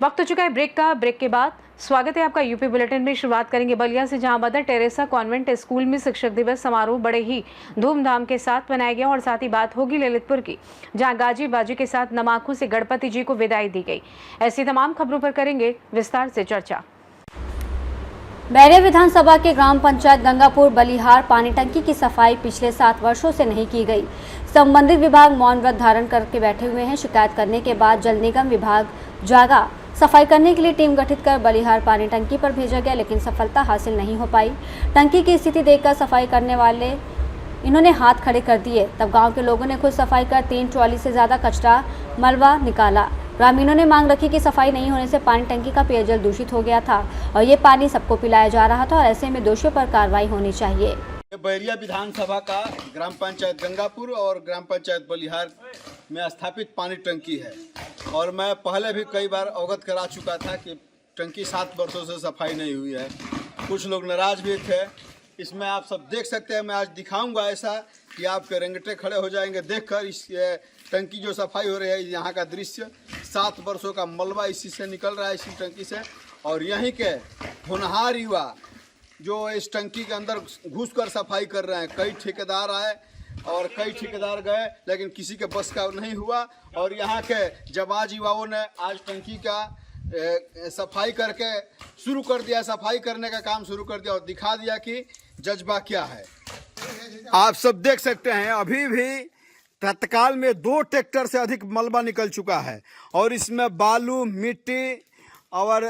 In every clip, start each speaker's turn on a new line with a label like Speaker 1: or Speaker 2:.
Speaker 1: वक्त हो चुका है ब्रेक का। ब्रेक के बाद स्वागत है आपका यूपी बुलेटिन में। शुरुआत करेंगे बलिया से, जहां मदर टेरेसा कॉन्वेंट स्कूल में शिक्षक दिवस समारोह बड़े ही धूमधाम के साथ मनाया गया। और साथ ही बात होगी ललितपुर की, जहां गाजी बाजी के साथ नमाखू से गणपति जी को विदाई दी गई। ऐसी तमाम खबरों पर करेंगे विस्तार से चर्चा।
Speaker 2: बैरिया विधानसभा के ग्राम पंचायत गंगापुर बलिहार पानी टंकी की सफाई पिछले 7 वर्षों से नहीं की गई। संबंधित विभाग मौन व्रत धारण करके बैठे हुए हैं। शिकायत करने के बाद जल निगम विभाग जागा। सफाई करने के लिए टीम गठित कर बलिहार पानी टंकी पर भेजा गया, लेकिन सफलता हासिल नहीं हो पाई। टंकी की स्थिति देखकर सफाई करने वाले इन्होंने हाथ खड़े कर दिए। तब गांव के लोगों ने खुद सफाई कर 3 ट्रॉली से ज़्यादा कचरा मलबा निकाला। ग्रामीणों ने मांग रखी कि सफाई नहीं होने से पानी टंकी का पेयजल दूषित हो गया था और ये पानी सबको पिलाया जा रहा था और ऐसे में दोषियों पर कार्रवाई होनी चाहिए।
Speaker 3: बैरिया विधानसभा का ग्राम पंचायत गंगापुर और ग्राम पंचायत बलिहार में स्थापित पानी टंकी है और मैं पहले भी कई बार अवगत करा चुका था कि टंकी 7 वर्षों से सफाई नहीं हुई है। कुछ लोग नाराज भी थे। इसमें आप सब देख सकते हैं। मैं आज दिखाऊंगा ऐसा कि आपके रेंगटे खड़े हो जाएंगे देखकर। इस टंकी जो सफाई हो रही है, यहाँ का दृश्य 7 वर्षों का मलबा इसी से निकल रहा है, इसी टंकी से। और यहीं के होनहार युवा जो इस टंकी के अंदर घुसकर सफाई कर रहे हैं। कई ठेकेदार आए और कई ठेकेदार गए, लेकिन किसी के बस का नहीं हुआ। और यहाँ के जाबाज युवाओं ने आज टंकी का सफाई करके शुरू कर दिया, सफाई करने का काम शुरू कर दिया और दिखा दिया कि जज्बा क्या है। आप सब देख सकते हैं अभी भी तत्काल में 2 ट्रैक्टर से अधिक मलबा निकल चुका है और इसमें बालू, मिट्टी और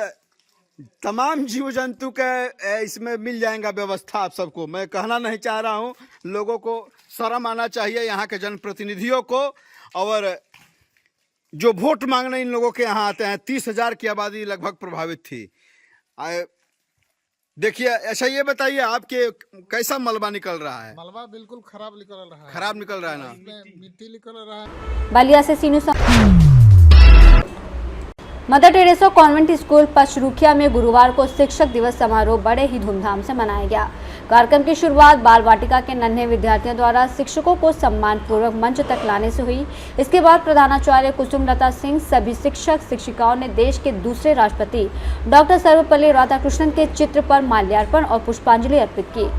Speaker 3: तमाम जीव जंतु के इसमें मिल जाएगा व्यवस्था। आप सबको मैं कहना नहीं चाह रहा हूँ, लोगों को शर्म आना चाहिए, यहाँ के जनप्रतिनिधियों को। और जो वोट मांगने इन लोगों के यहाँ आते हैं, 30,000 की आबादी लगभग प्रभावित थी। देखिए, अच्छा ये बताइए आपके कैसा मलबा निकल रहा है?
Speaker 4: मलबा बिल्कुल खराब निकल रहा है।
Speaker 3: खराब निकल रहा है ना?
Speaker 4: मिट्टी निकल रहा है।
Speaker 2: बलिया से Sinu Mother Teresa convent school Pachrukhiya में गुरुवार को शिक्षक दिवस समारोह बड़े ही धूमधाम से मनाया गया। कार्यक्रम की शुरुआत बाल वाटिका के नन्हे विद्यार्थियों द्वारा शिक्षकों को सम्मान पूर्वक मंच तक लाने से हुई। इसके बाद प्रधानाचार्य कुसुमलता सिंह, सभी शिक्षक शिक्षिकाओं ने देश के दूसरे राष्ट्रपति डॉक्टर सर्वपल्ली राधाकृष्णन के चित्र पर माल्यार्पण और पुष्पांजलि अर्पित की।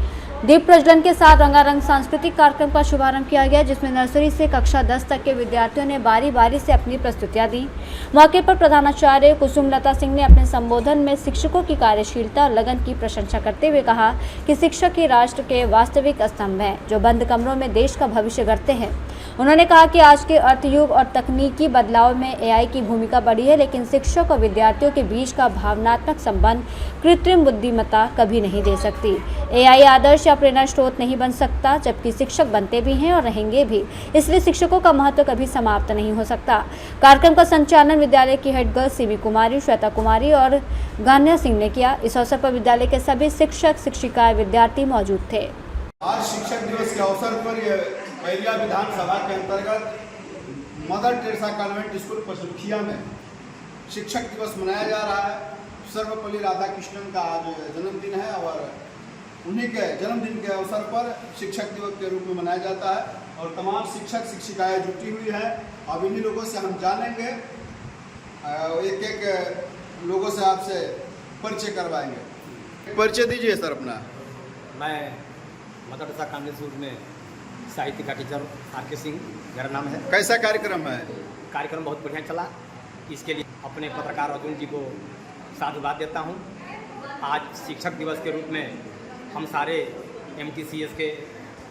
Speaker 2: दीप प्रज्वलन के साथ रंगारंग सांस्कृतिक कार्यक्रम का शुभारंभ किया गया, जिसमें नर्सरी से कक्षा 10 तक के विद्यार्थियों ने बारी बारी से अपनी प्रस्तुतियां दी। मौके पर प्रधानाचार्य कुसुमलता सिंह ने अपने संबोधन में शिक्षकों की कार्यशीलता और लगन की प्रशंसा करते हुए कहा कि शिक्षक ही राष्ट्र के वास्तविक स्तंभ हैं, जो बंद कमरों में देश का भविष्य गढ़ते हैं। उन्होंने कहा कि आज के अर्थयुग और तकनीकी बदलाव में एआई की भूमिका बढ़ी है, लेकिन शिक्षक और विद्यार्थियों के बीच का भावनात्मक संबंध कृत्रिम बुद्धिमत्ता कभी नहीं दे सकती। एआई आदर्श या प्रेरणा स्रोत नहीं बन सकता, जबकि शिक्षक बनते भी हैं और रहेंगे भी। इसलिए शिक्षकों का महत्व कभी समाप्त नहीं हो सकता। कार्यक्रम का संचालन विद्यालय की हेड गर्ल सीमी कुमारी, श्वेता कुमारी और गान्या सिंह ने किया। इस अवसर पर विद्यालय के सभी शिक्षक शिक्षिकाएं विद्यार्थी मौजूद थे।
Speaker 3: आज शिक्षक दिवस के अवसर पर बैरिया विधानसभा के अंतर्गत mother Teresa convent school Pachrukhiya में शिक्षक दिवस मनाया जा रहा है। सर्वपल्ली राधाकृष्णन का आज जन्मदिन है और उन्हीं के जन्मदिन के अवसर पर शिक्षक दिवस के रूप में मनाया जाता है और तमाम शिक्षक शिक्षिकाएं जुटी हुई हैं। अब इन्हीं लोगों से हम जानेंगे, एक एक लोगों से आपसे परिचय करवाएंगे। परिचय दीजिए सर अपना।
Speaker 5: मैं मदर टेरेसा कॉन्वेंट स्कूल में साहित्य का टीचर आर.के. सिंह मेरा नाम है।
Speaker 3: कैसा कार्यक्रम है?
Speaker 5: कार्यक्रम बहुत बढ़िया चला। इसके लिए अपने पत्रकार अर्जुन जी को साधुवाद देता हूँ। आज शिक्षक दिवस के रूप में हम सारे MTCS के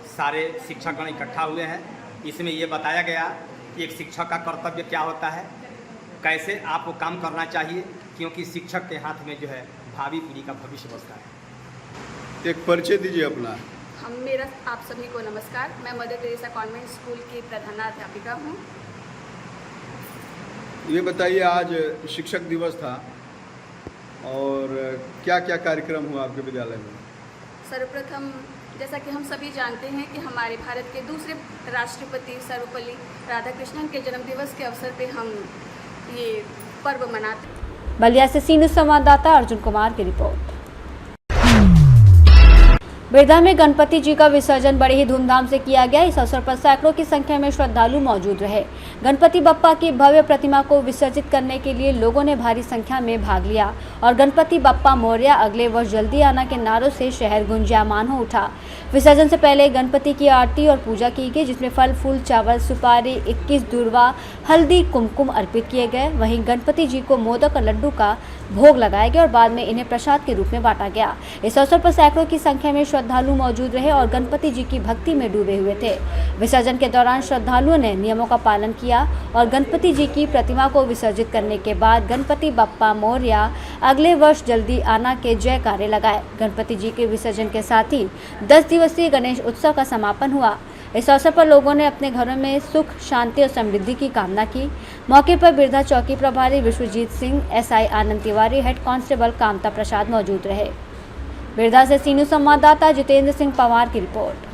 Speaker 5: सारे शिक्षकगण इकट्ठा हुए हैं। इसमें ये बताया गया कि एक शिक्षक का कर्तव्य क्या होता है, कैसे आपको काम करना चाहिए, क्योंकि शिक्षक के हाथ में जो है भावी पीढ़ी का भविष्य बसता है।
Speaker 3: एक परिचय दीजिए अपना।
Speaker 6: मेरा आप सभी को नमस्कार। मैं मदर टेरेसा कॉन्वेंट स्कूल की प्रधानाध्यापिका हूँ।
Speaker 3: ये बताइए, आज शिक्षक दिवस था और क्या क्या कार्यक्रम हुआ आपके विद्यालय में?
Speaker 6: सर्वप्रथम, जैसा कि हम सभी जानते हैं कि हमारे भारत के दूसरे राष्ट्रपति सर्वपल्ली राधाकृष्णन के जन्मदिवस के अवसर पे हम ये पर्व मनाते हैं।
Speaker 2: बलिया से सीनू संवाददाता अर्जुन कुमार की रिपोर्ट। बिरधा में गणपति जी का विसर्जन बड़े ही धूमधाम से किया गया। इस अवसर पर सैकड़ों की संख्या में श्रद्धालु मौजूद रहे। गणपति बप्पा की भव्य प्रतिमा को विसर्जित करने के लिए लोगों ने भारी संख्या में भाग लिया और गणपति बप्पा मोरया अगले वर्ष जल्दी आना के नारों से शहर गुंजायमान हो उठा। विसर्जन से पहले गणपति की आरती और पूजा की गई, जिसमें फल फूल चावल सुपारी 21 दूर्वा हल्दी कुमकुम अर्पित किए गए। वहीं गणपति जी को मोदक और लड्डू का भोग लगाया गया और बाद में इन्हें प्रसाद के रूप में बांटा गया। इस अवसर पर सैकड़ों की संख्या में श्रद्धालु मौजूद रहे और गणपति जी की भक्ति में डूबे हुए थे। विसर्जन के दौरान श्रद्धालुओं ने नियमों का पालन किया और गणपति जी की प्रतिमा को विसर्जित करने के बाद गणपति बप्पा मोरया अगले वर्ष जल्दी आना के जयकारे लगाए। गणपति जी के विसर्जन के साथ ही 10 दिवसीय गणेश उत्सव का समापन हुआ। इस अवसर पर लोगों ने अपने घरों में सुख शांति और समृद्धि की कामना की। मौके पर बिरधा चौकी प्रभारी विश्वजीत सिंह, एसआई आनंद तिवारी, हेड कांस्टेबल कामता प्रसाद मौजूद रहे। बिरधा से सीनू संवाददाता जितेंद्र सिंह पवार की रिपोर्ट।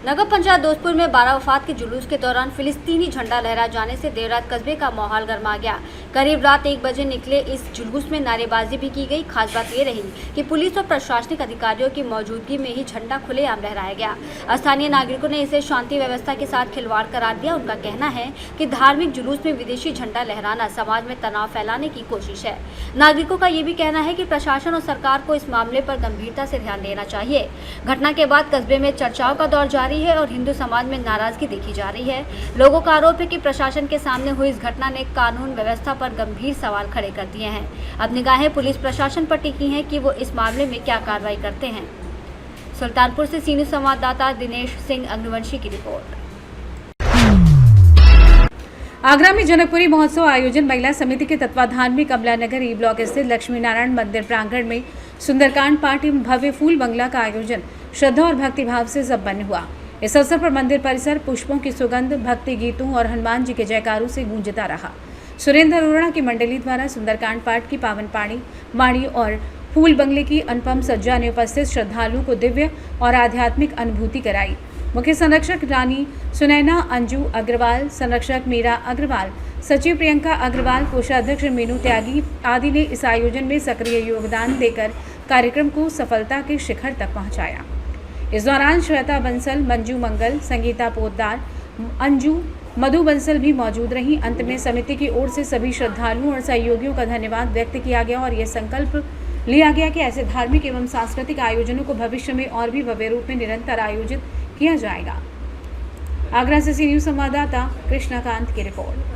Speaker 2: नगर पंचायत दोस्तपुर में 12 वफात के जुलूस के दौरान फिलिस्तीनी झंडा लहरा जाने से देर रात कस्बे का माहौल गर्मा गया। करीब रात 1 बजे निकले इस जुलूस में नारेबाजी भी की गई। खास बात ये रही कि पुलिस और प्रशासनिक अधिकारियों की मौजूदगी में ही झंडा खुलेआम लहराया गया। स्थानीय नागरिकों ने इसे शांति व्यवस्था के साथ खिलवाड़ करार दिया। उनका कहना है कि धार्मिक जुलूस में विदेशी झंडा लहराना समाज में तनाव फैलाने की कोशिश है। नागरिकों का ये भी कहना है कि प्रशासन और सरकार को इस मामले पर गंभीरता से ध्यान देना चाहिए। घटना के बाद कस्बे में चर्चाओं का दौर जारी है और हिंदू समाज में नाराजगी देखी जा रही है। लोगों का आरोप है कि प्रशासन के सामने हुई इस घटना ने कानून व्यवस्था पर गंभीर सवाल खड़े कर दिए हैं। अब निगाहें पुलिस प्रशासन पर टिकी हैं कि वो इस मामले में क्या कार्रवाई करते हैं। सुल्तानपुर से सीनियर संवाददाता दिनेश सिंह अग्निवंशी की रिपोर्ट।
Speaker 1: आगरा में जनकपुरी महोत्सव आयोजन महिला समिति के तत्वाधान में कमला नगर ई ब्लॉक स्थित लक्ष्मी नारायण मंदिर प्रांगण में सुंदरकांड पाठ एवं भव्य फूल बंगला का आयोजन श्रद्धा और भक्तिभाव से संपन्न हुआ। इस अवसर पर मंदिर परिसर पुष्पों की सुगंध, भक्ति गीतों और हनुमान जी के जयकारों से गूंजता रहा। सुरेंद्र अरोड़ा की मंडली द्वारा सुंदरकांड पाठ की पावन वाणी और फूल बंगले की अनुपम सज्जा ने उपस्थित श्रद्धालुओं को दिव्य और आध्यात्मिक अनुभूति कराई। मुख्य संरक्षक रानी सुनैना अंजू अग्रवाल, संरक्षक मीरा अग्रवाल, सचिव प्रियंका अग्रवाल, कोषाध्यक्ष मीनू त्यागी आदि ने इस आयोजन में सक्रिय योगदान देकर कार्यक्रम को सफलता के शिखर तक पहुंचाया। इस दौरान श्वेता बंसल, मंजू मंगल, संगीता पोद्दार, अंजू, मधु बंसल भी मौजूद रहीं। अंत में समिति की ओर से सभी श्रद्धालुओं और सहयोगियों का धन्यवाद व्यक्त किया गया और यह संकल्प लिया गया कि ऐसे धार्मिक एवं सांस्कृतिक आयोजनों को भविष्य में और भी भव्य रूप में निरंतर आयोजित किया जाएगा। आगरा से सी न्यूज संवाददाता कृष्णाकांत की रिपोर्ट।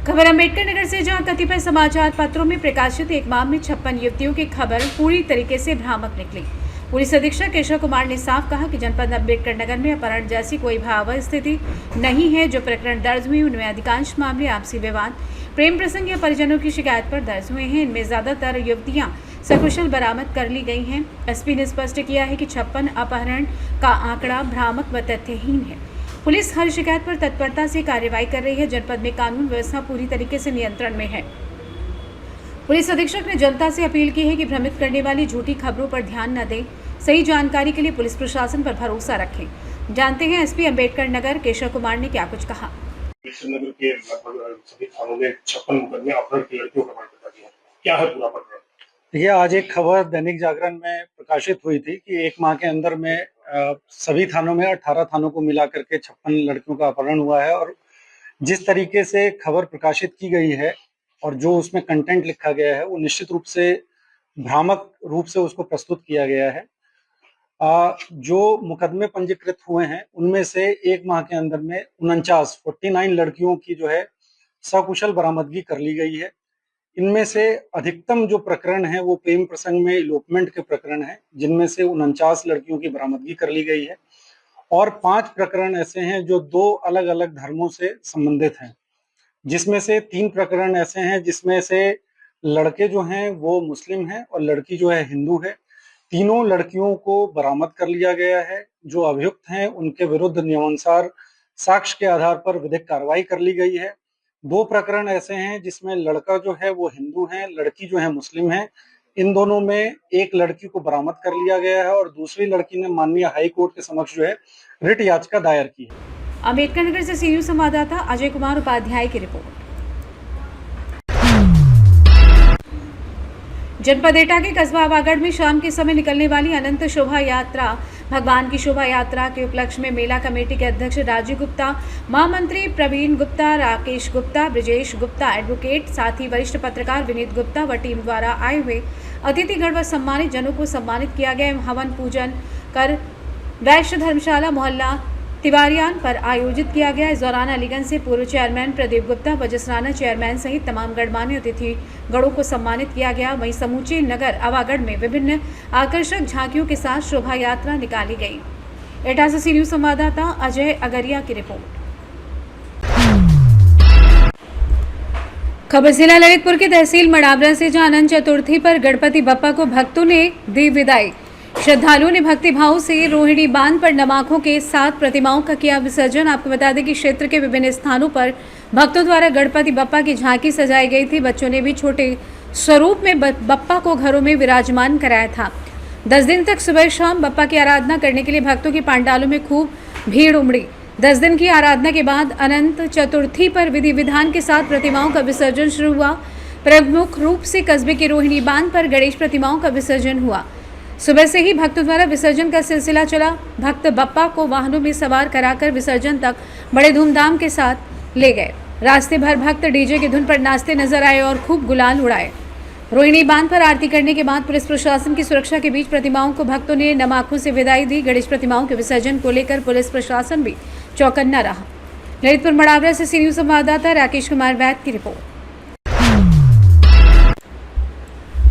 Speaker 1: खबर अम्बेडकर नगर से, जहां कतिपय समाचार पत्रों में प्रकाशित एक माह में 56 युवतियों की खबर पूरी तरीके से भ्रामक निकली। पुलिस अधीक्षक केशव कुमार ने साफ कहा कि जनपद अम्बेडकर नगर में अपहरण जैसी कोई भयावह स्थिति नहीं है। जो प्रकरण दर्ज हुए उनमें अधिकांश मामले आपसी विवाद, प्रेम प्रसंग या परिजनों की शिकायत पर दर्ज हुए हैं। इनमें ज्यादातर युवतियां सकुशल बरामद कर ली गई हैं। एसपी ने स्पष्ट किया है कि 56 अपहरण का आंकड़ा भ्रामक व तथ्यहीन है। पुलिस हर शिकायत पर तत्परता से कार्रवाई कर रही है। जनपद में कानून व्यवस्था पूरी तरीके से नियंत्रण में है। पुलिस अधीक्षक ने जनता से अपील की है कि भ्रमित करने वाली झूठी खबरों पर ध्यान न दें। सही जानकारी के लिए पुलिस प्रशासन पर भरोसा रखें। जानते हैं एसपी अम्बेडकर नगर केशव कुमार ने क्या कुछ कहा।
Speaker 7: नगर के लगभग सभी थानों में 56 मुकदमे अपहरण की लड़कियों का बता दिया। क्या है पूरा प्रकरण?
Speaker 8: देखिए, आज एक खबर दैनिक जागरण में प्रकाशित हुई थी कि एक माह के अंदर में सभी थानों में 18 थानों को मिला करके 56 लड़कियों का अपहरण हुआ है। और जिस तरीके से खबर प्रकाशित की गई है और जो उसमें कंटेंट लिखा गया है वो निश्चित रूप से भ्रामक रूप से उसको प्रस्तुत किया गया है। जो मुकदमे पंजीकृत हुए हैं उनमें से एक माह के अंदर में 49 लड़कियों की जो है सकुशल बरामदगी कर ली गई है। इनमें से अधिकतम जो प्रकरण है वो प्रेम प्रसंग में इलोपमेंट के प्रकरण है, जिनमें से 49 लड़कियों की बरामदगी कर ली गई है। और 5 प्रकरण ऐसे हैं जो 2 अलग अलग धर्मों से संबंधित हैं, जिसमें से 3 प्रकरण ऐसे हैं जिसमें से लड़के जो हैं वो मुस्लिम हैं और लड़की जो है हिंदू है। तीनों लड़कियों को बरामद कर लिया गया है। जो अभियुक्त हैं उनके विरुद्ध नियमानुसार साक्ष्य के आधार पर विधिक कार्रवाई कर ली गई है। 2 प्रकरण ऐसे हैं जिसमें लड़का जो है वो हिंदू है, लड़की जो है मुस्लिम है। इन दोनों में एक लड़की को बरामद कर लिया गया है और दूसरी लड़की ने माननीय हाई कोर्ट के समक्ष जो है रिट याचिका दायर की है।
Speaker 1: अम्बेडकर नगर से सी न्यूज संवाददाता अजय कुमार उपाध्याय की रिपोर्ट। जनपद एटा के कस्बा आवागढ़ में शाम के समय निकलने वाली अनंत शोभा यात्रा भगवान की शोभा यात्रा के उपलक्ष्य में मेला कमेटी के अध्यक्ष राजीव गुप्ता, महामंत्री प्रवीण गुप्ता, राकेश गुप्ता, ब्रिजेश गुप्ता, एडवोकेट, साथ ही वरिष्ठ पत्रकार विनीत गुप्ता व टीम द्वारा आए हुए अतिथिगण व सम्मानित जनों को सम्मानित किया गया। हवन पूजन कर वैश्य धर्मशाला मोहल्ला तिवारियान पर आयोजित किया गया। इस दौरान अलीगंज से पूर्व चेयरमैन प्रदीप गुप्ता व जसराना चेयरमैन सहित तमाम गणमान्य अतिथि गणों को सम्मानित किया गया। वहीं समूचे नगर आवागढ़ में विभिन्न आकर्षक झांकियों के साथ शोभा यात्रा निकाली गई। एटा से न्यूज संवाददाता अजय अगरिया की रिपोर्ट। खबर जिला ललितपुर के तहसील मडाबरा से जहां अनंत चतुर्थी पर गणपति बप्पा को भक्तों ने दी विदाई। श्रद्धालुओं ने भक्ति भाव से रोहिणी बांध पर नमाकों के साथ प्रतिमाओं का किया विसर्जन। आपको बता दें कि क्षेत्र के विभिन्न स्थानों पर भक्तों द्वारा गणपति बप्पा की झांकी सजाई गई थी। बच्चों ने भी छोटे स्वरूप में बप्पा को घरों में विराजमान कराया था। 10 दिन तक सुबह शाम बप्पा की आराधना करने के लिए भक्तों की पंडालों में खूब भीड़ उमड़ी। 10 दिन की आराधना के बाद अनंत चतुर्थी पर विधि विधान के साथ प्रतिमाओं का विसर्जन शुरू हुआ। प्रमुख रूप से कस्बे के रोहिणी बांध पर गणेश प्रतिमाओं का विसर्जन हुआ। सुबह से ही भक्तों द्वारा विसर्जन का सिलसिला चला। भक्त बप्पा को वाहनों में सवार कराकर विसर्जन तक बड़े धूमधाम के साथ ले गए। रास्ते भर भक्त डीजे की धुन पर नाचते नजर आए और खूब गुलाल उड़ाए। रोहिणी बांध पर आरती करने के बाद पुलिस प्रशासन की सुरक्षा के बीच प्रतिमाओं को भक्तों ने नम आंखों से विदाई दी। गणेश प्रतिमाओं के विसर्जन को लेकर पुलिस प्रशासन भी चौकन्ना रहा। ललितपुर मडावरा से सी न्यूज संवाददाता राकेश कुमार वैद की रिपोर्ट।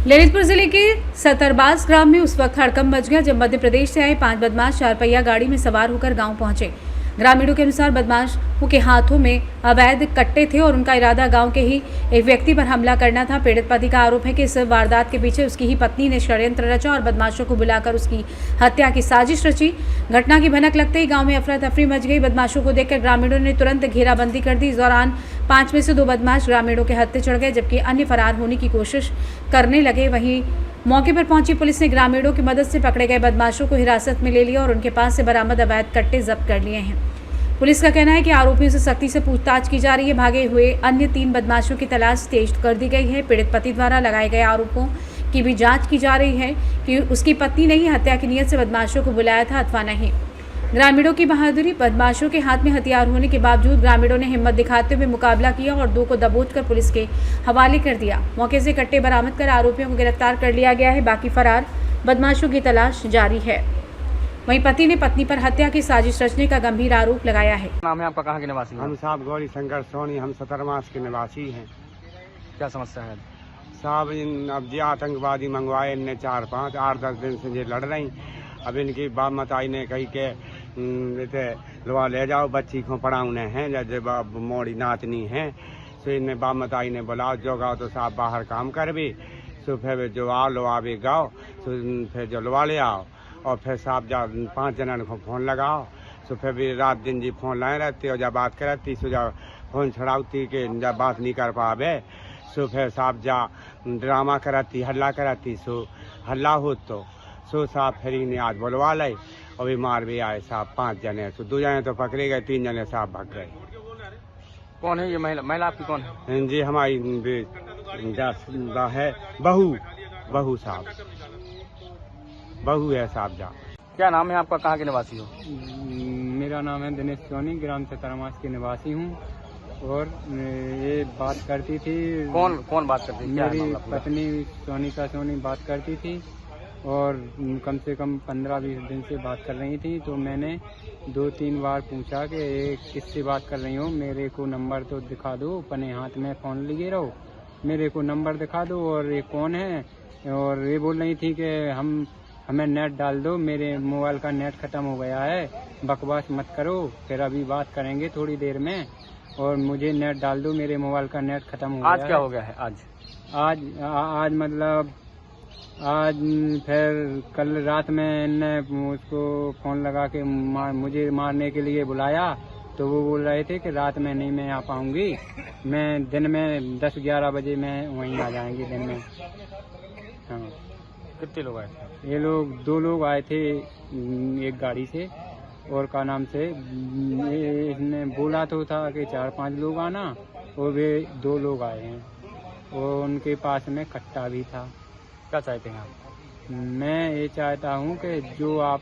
Speaker 1: ललितपुर जिले के सतरबाज ग्राम में उस वक्त हड़कंप मच गया जब मध्य प्रदेश से आए 5 बदमाश 4 पहिया गाड़ी में सवार होकर गांव पहुंचे। ग्रामीणों के अनुसार बदमाशों के हाथों में अवैध कट्टे थे और उनका इरादा गांव के ही एक व्यक्ति पर हमला करना था। पीड़ित पति का आरोप है कि इस वारदात के पीछे उसकी ही पत्नी ने षड्यंत्र रचा और बदमाशों को बुलाकर उसकी हत्या की साजिश रची। घटना की भनक लगते ही गांव में अफरा तफरी मच गई। बदमाशों को देखकर ग्रामीणों ने तुरंत घेराबंदी कर दी। इस दौरान 5 में से 2 बदमाश ग्रामीणों के हत्थे चढ़ गए जबकि अन्य फरार होने की कोशिश करने लगे। वहीं मौके पर पहुंची पुलिस ने ग्रामीणों की मदद से पकड़े गए बदमाशों को हिरासत में ले लिया और उनके पास से बरामद अवैध कट्टे जब्त कर लिए हैं। पुलिस का कहना है कि आरोपियों से सख्ती से पूछताछ की जा रही है। भागे हुए अन्य 3 बदमाशों की तलाश तेज कर दी गई है। पीड़ित पति द्वारा लगाए गए आरोपों की भी जांच की जा रही है कि उसकी पत्नी ने ही हत्या की नीयत से बदमाशों को बुलाया था अथवा नहीं। ग्रामीणों की बहादुरी। बदमाशों के हाथ में हथियार होने के बावजूद ग्रामीणों ने हिम्मत दिखाते हुए मुकाबला किया और 2 को दबोचकर पुलिस के हवाले कर दिया। मौके से कट्टे बरामद कर आरोपियों को गिरफ्तार कर लिया गया है। बाकी फरार बदमाशों की तलाश जारी है। वहीं पति ने पत्नी पर हत्या की साजिश रचने का गंभीर आरोप लगाया है।
Speaker 9: नाम है आपका, कहाँ के निवासी?
Speaker 10: हम साहब गौरी शंकर सोनी, हम सतरमास के निवासी हैं।
Speaker 9: क्या समस्या है
Speaker 10: साहब? अब ये आतंकवादी मंगवाए इनने 4-5 8-10 दिन से ये लड़ रही। अब इनकी बाप मताई ने कही के लवा ले जाओ बच्ची को पढ़ाउने हैं जब मोड़ी नाचनी है। तो इन्हें बाप मताई ने बुलाओ जो गाओ तो साहब बाहर काम कर भी। तो फिर जो आओ लवा भी गाओ तो फिर जो लवा ले आओ और फिर साहब जा 5 जनन को फ़ोन लगाओ। तो फिर भी रात दिन जी फ़ोन लाए रहती और जब बात करती सो जब फ़ोन छड़ाती कि जब बात नहीं कर पावे सो फिर साहब जा ड्रामा कराती हल्ला कराती। सो हल्ला हो तो सो साहब फिर इन्हें आज बुलवा लाई और भी मार भी आए साहब 5 जने। तो 2 जने तो पकड़े गए, 3 जने साहब भाग गए।
Speaker 9: कौन है ये महिला? महिला आपकी कौन है?
Speaker 10: जी हमारी है बहू साहब, बहू है साहब जा।
Speaker 9: क्या नाम है आपका, कहाँ के निवासी हो?
Speaker 11: मेरा नाम है दिनेश सोनी, ग्राम सतरमास के निवासी हूँ। और ये बात करती थी।
Speaker 9: कौन बात करती थी?
Speaker 11: मेरी पत्नी सोनिका सोनी बात करती थी और कम से कम 15-20 दिन से बात कर रही थी। तो मैंने 2-3 बार पूछा कि किससे बात कर रही हो, मेरे को नंबर तो दिखा दो, अपने हाथ में फ़ोन लिए रहो, मेरे को नंबर दिखा दो और ये कौन है। और ये बोल रही थी कि हमें नेट डाल दो, मेरे मोबाइल का नेट ख़त्म हो गया है, बकवास मत करो, फिर अभी बात करेंगे थोड़ी देर में, और मुझे नेट डाल दो, मेरे मोबाइल का नेट ख़त्म हो गया है।
Speaker 9: आज क्या हो गया है?
Speaker 11: आज मतलब आज फिर कल रात में इनने उसको फ़ोन लगा के मुझे मारने के लिए बुलाया। तो वो बोल रहे थे कि रात में नहीं मैं आ पाऊँगी, मैं दिन में 10-11 बजे मैं वहीं आ जाएंगे दिन में। हाँ।
Speaker 9: कितने लोग आए थे?
Speaker 11: ये लोग 2 लोग आए थे एक गाड़ी से, और का नाम से इसने बोला तो था कि 4-5 लोग आना, और वे 2 लोग आए हैं और उनके पास में कट्टा भी था। क्या चाहते हैं आप? मैं ये चाहता हूँ कि जो आप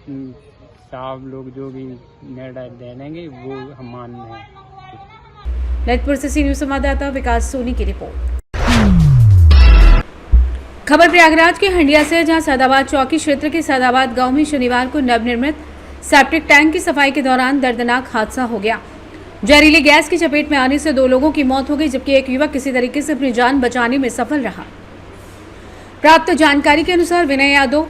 Speaker 11: साहब लोग जो भी निर्णय दे देंगे वो हम मान रहे हैं।
Speaker 1: ललितपुर से सी न्यूज संवाददाता विकास सोनी की रिपोर्ट। खबर प्रयागराज के हंडिया से, जहां सैदाबाद चौकी क्षेत्र के सैदाबाद गांव में शनिवार को नवनिर्मित सेप्टिक टैंक की सफाई के दौरान दर्दनाक हादसा हो गया। जहरीली गैस की चपेट में आने से 2 लोगों की मौत हो गई, जबकि एक युवक किसी तरीके से अपनी जान बचाने में सफल रहा। प्राप्त जानकारी के अनुसार विनय यादव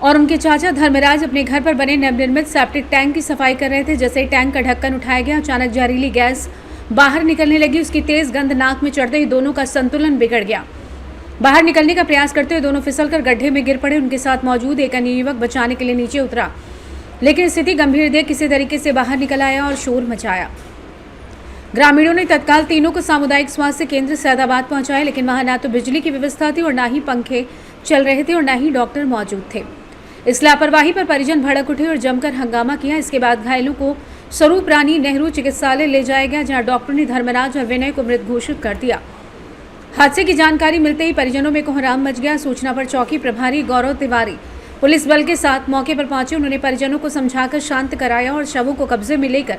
Speaker 1: और उनके चाचा धर्मराज अपने घर पर बने नवनिर्मित सेप्टिक टैंक की सफाई कर रहे थे। जैसे ही टैंक का ढक्कन उठाया गया, अचानक जहरीली गैस बाहर निकलने लगी। उसकी तेज गंध नाक में चढ़ते ही दोनों का संतुलन बिगड़ गया। बाहर निकलने का प्रयास करते हुए दोनों फिसलकर गड्ढे में गिर पड़े। उनके साथ मौजूद एक अन्य युवक बचाने के लिए नीचे उतरा, लेकिन स्थिति गंभीर देख किसी तरीके से बाहर निकल आया और शोर मचाया। ग्रामीणों ने तत्काल तीनों को सामुदायिक स्वास्थ्य केंद्र सैदाबाद पहुंचाया, लेकिन वहां न तो बिजली की व्यवस्था थी और न ही पंखे चल रहे थे और न ही डॉक्टर मौजूद थे। इस लापरवाही पर परिजन भड़क उठे और जमकर हंगामा किया। इसके बाद घायलों को स्वरूप रानी नेहरू चिकित्सालय ले जाया गया, जहां डॉक्टर ने धर्मराज और विनय को मृत घोषित कर दिया। हादसे की जानकारी मिलते ही परिजनों में कोहराम मच गया। सूचना पर चौकी प्रभारी गौरव तिवारी पुलिस बल के साथ मौके पर पहुंचे। उन्होंने परिजनों को समझाकर शांत कराया और शवों को कब्जे में लेकर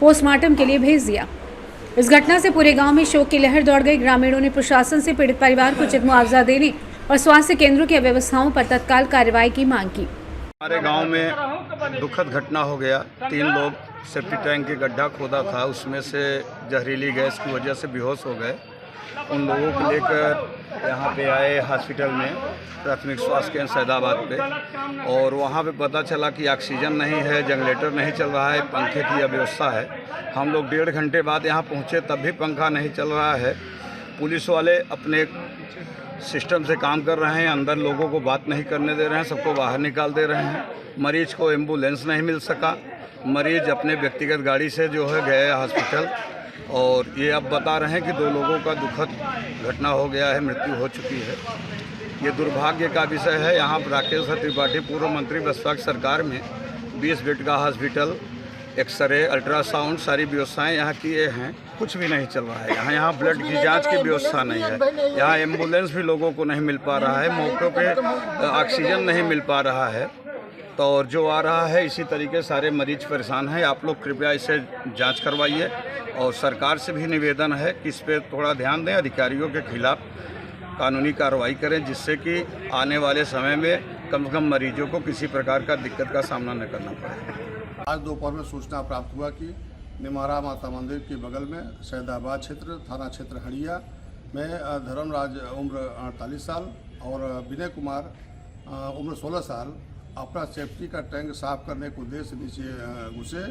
Speaker 1: पोस्टमार्टम के लिए भेज दिया। इस घटना से पूरे गांव में शोक की लहर दौड़ गई। ग्रामीणों ने प्रशासन से पीड़ित परिवार को उचित मुआवजा देने और स्वास्थ्य केंद्रों की अव्यवस्थाओं पर तत्काल कार्रवाई की मांग की।
Speaker 3: हमारे गांव में दुखद घटना हो गया। 3 लोग सेप्टिक टैंक के गड्ढा खोदा था, उसमें से जहरीली गैस की वजह से बेहोश हो गए। उन लोगों को लेकर यहाँ पे आए हॉस्पिटल में, प्राथमिक स्वास्थ्य केंद्र सैदाबाद पे, और वहाँ पे पता चला कि ऑक्सीजन नहीं है, जनरेटर नहीं चल रहा है, पंखे की अव्यवस्था है। हम लोग 1.5 घंटे बाद यहाँ पहुँचे, तब भी पंखा नहीं चल रहा है। पुलिस वाले अपने सिस्टम से काम कर रहे हैं, अंदर लोगों को बात नहीं करने दे रहे हैं, सबको बाहर निकाल दे रहे हैं। मरीज को एम्बुलेंस नहीं मिल सका, मरीज अपने व्यक्तिगत गाड़ी से जो है गए हॉस्पिटल, और ये अब बता रहे हैं कि 2 लोगों का दुखद घटना हो गया है, मृत्यु हो चुकी है। ये दुर्भाग्य का विषय है। यहाँ राकेश त्रिपाठी पूर्व मंत्री बसपा की सरकार में 20 बेड का हॉस्पिटल, एक्सरे, अल्ट्रासाउंड, सारी व्यवस्थाएं यहाँ किए हैं, कुछ भी नहीं चल रहा है। यहाँ ब्लड की जांच की व्यवस्था नहीं है। यहाँ एम्बुलेंस भी लोगों को नहीं मिल पा रहा है, मौके पे ऑक्सीजन नहीं मिल पा रहा है। तो और जो आ रहा है इसी तरीके सारे मरीज परेशान हैं। आप लोग कृपया इसे जांच करवाइए और सरकार से भी निवेदन है कि इस पर थोड़ा ध्यान दें, अधिकारियों के खिलाफ कानूनी कार्रवाई करें, जिससे कि आने वाले समय में कम से कम मरीजों को किसी प्रकार का दिक्कत का सामना न करना पड़े।
Speaker 4: आज दोपहर में सूचना प्राप्त हुआ कि निमारा माता मंदिर के बगल में सैदाबाद क्षेत्र, थाना क्षेत्र हंडिया में धर्मराज उम्र 48 साल और विनय कुमार उम्र 16 साल अपना सेफ्टी का टैंक साफ करने के उद्देश्य से नीचे घुसे।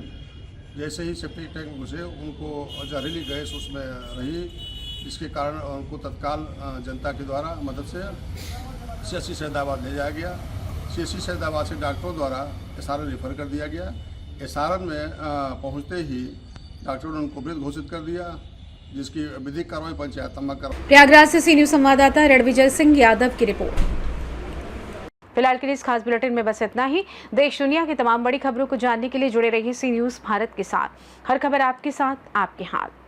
Speaker 4: जैसे ही सेफ्टी टैंक घुसे, उनको जहरीली गैस उसमें रही, जिसके कारण उनको तत्काल जनता के द्वारा मदद से CHC सैदाबाद ले जाया गया। CHC सैदाबाद से डॉक्टरों द्वारा SRN रेफर कर दिया गया। SRN में पहुंचते ही डॉक्टरों ने उनको मृत घोषित कर दिया, जिसकी विधिक कार्रवाई पंचायत
Speaker 1: प्रयागराज से सी न्यूज संवाददाता रणविजय सिंह यादव की रिपोर्ट। फिलहाल के लिए इस खास बुलेटिन में बस इतना ही। देश दुनिया की तमाम बड़ी खबरों को जानने के लिए जुड़े रहिए सी न्यूज भारत के साथ। हर खबर आपके साथ, आपके हाथ।